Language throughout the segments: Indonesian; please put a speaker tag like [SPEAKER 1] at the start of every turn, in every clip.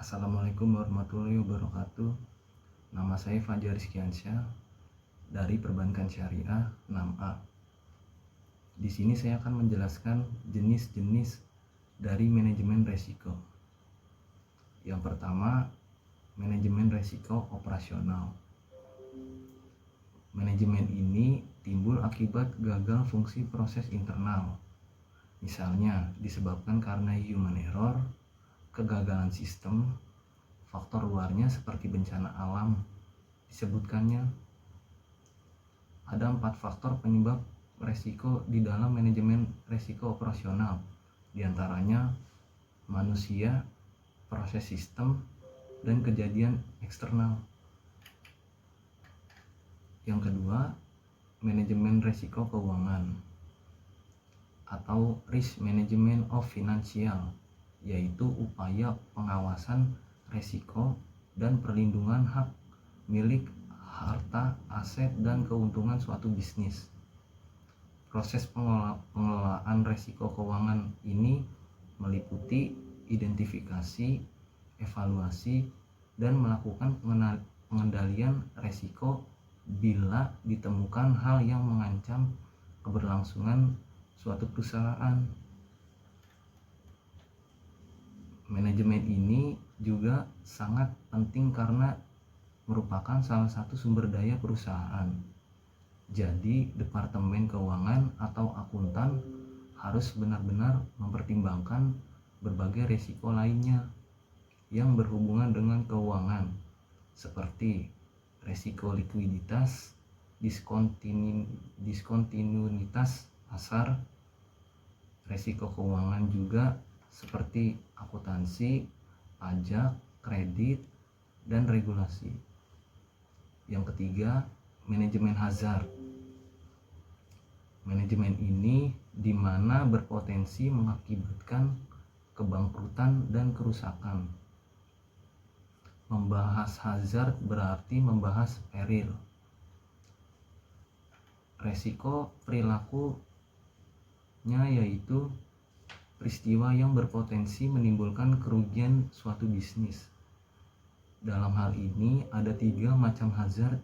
[SPEAKER 1] Assalamualaikum warahmatullahi wabarakatuh. Nama saya Fajar Rizkiansyah dari Perbankan Syariah 6A. Di sini saya akan menjelaskan jenis-jenis dari manajemen resiko. Yang pertama, manajemen resiko operasional. Manajemen ini timbul akibat gagal fungsi proses internal. Misalnya disebabkan karena human error, kegagalan sistem, faktor luarnya seperti bencana alam. Disebutkannya ada 4 faktor penyebab resiko di dalam manajemen resiko operasional, diantaranya manusia, proses sistem, dan kejadian eksternal. Yang kedua, manajemen resiko keuangan atau risk management of financial, yaitu upaya pengawasan resiko dan perlindungan hak milik, harta, aset, dan keuntungan suatu bisnis. Proses pengelolaan resiko keuangan ini meliputi identifikasi, evaluasi, dan melakukan pengendalian resiko bila ditemukan hal yang mengancam keberlangsungan suatu perusahaan. Manajemen ini juga sangat penting karena merupakan salah satu sumber daya perusahaan. Jadi, Departemen Keuangan atau akuntan harus benar-benar mempertimbangkan berbagai risiko lainnya yang berhubungan dengan keuangan, seperti risiko likuiditas, diskontinuitas pasar, risiko keuangan juga seperti akuntansi, pajak, kredit, dan regulasi. Yang ketiga, manajemen hazard. Manajemen ini di mana berpotensi mengakibatkan kebangkrutan dan kerusakan. Membahas hazard berarti membahas peril. Resiko perilakunya yaitu peristiwa yang berpotensi menimbulkan kerugian suatu bisnis. Dalam hal ini ada 3 macam hazard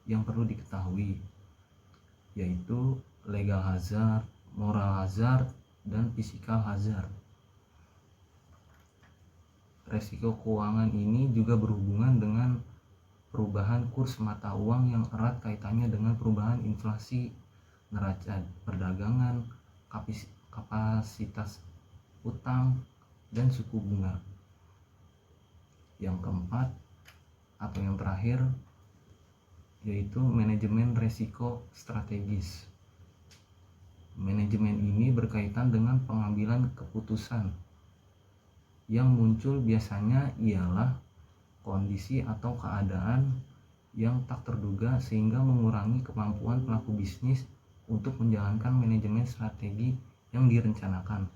[SPEAKER 1] yang perlu diketahui, yaitu legal hazard, moral hazard, dan physical hazard. Resiko keuangan ini juga berhubungan dengan perubahan kurs mata uang yang erat kaitannya dengan perubahan inflasi, neraca perdagangan, kapasitas utang, dan suku bunga. Yang keempat atau yang terakhir yaitu manajemen resiko strategis. Manajemen ini berkaitan dengan pengambilan keputusan. Yang muncul biasanya ialah kondisi atau keadaan yang tak terduga sehingga mengurangi kemampuan pelaku bisnis untuk menjalankan manajemen strategi yang direncanakan.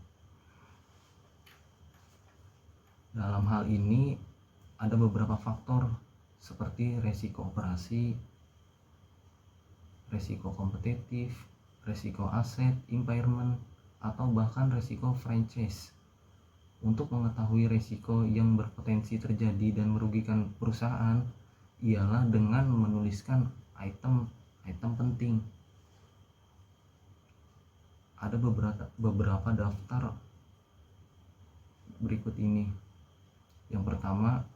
[SPEAKER 1] Dalam hal ini ada beberapa faktor seperti resiko operasi, resiko kompetitif, resiko aset, impairment, atau bahkan resiko franchise. Untuk mengetahui resiko yang berpotensi terjadi dan merugikan perusahaan ialah dengan menuliskan item penting. Ada beberapa daftar berikut ini. Yang pertama,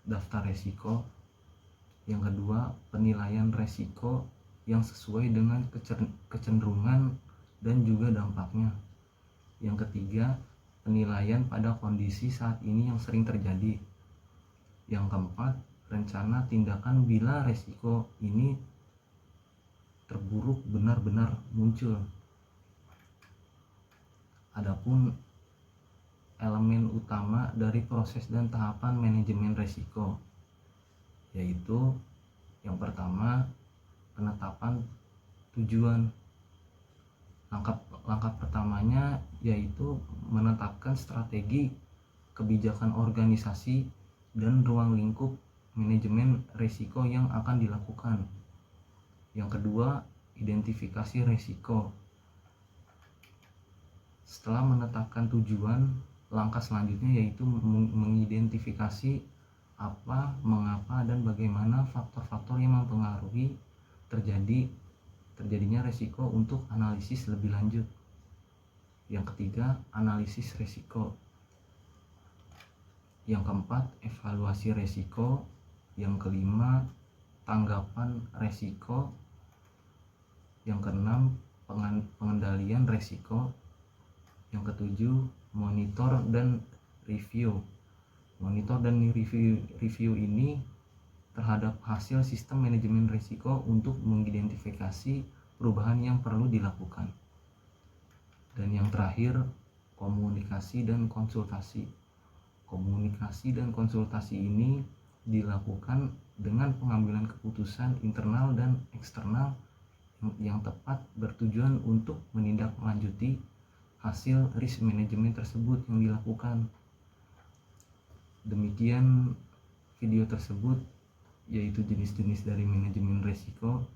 [SPEAKER 1] daftar resiko. Yang kedua, penilaian resiko yang sesuai dengan kecenderungan dan juga dampaknya. Yang ketiga, penilaian pada kondisi saat ini yang sering terjadi. Yang keempat, rencana tindakan bila resiko ini terburuk benar-benar muncul. Adapun elemen utama dari proses dan tahapan manajemen resiko, yaitu yang pertama, penetapan tujuan. Langkah pertamanya yaitu menetapkan strategi, kebijakan organisasi, dan ruang lingkup manajemen risiko yang akan dilakukan. Yang kedua, identifikasi risiko. Setelah menetapkan tujuan, langkah selanjutnya yaitu mengidentifikasi apa, mengapa, dan bagaimana faktor-faktor yang mempengaruhi terjadinya resiko untuk analisis lebih lanjut. Yang ketiga, analisis resiko. Yang keempat, evaluasi resiko. Yang kelima, tanggapan resiko. Yang keenam, pengendalian resiko. Yang ketujuh, monitor dan review. Monitor dan review ini terhadap hasil sistem manajemen risiko untuk mengidentifikasi perubahan yang perlu dilakukan. Dan yang terakhir, komunikasi dan konsultasi. Komunikasi dan konsultasi ini dilakukan dengan pengambilan keputusan internal dan eksternal yang tepat, bertujuan untuk menindaklanjuti hasil risk management tersebut yang dilakukan. Demikian video tersebut, yaitu jenis-jenis dari manajemen risiko.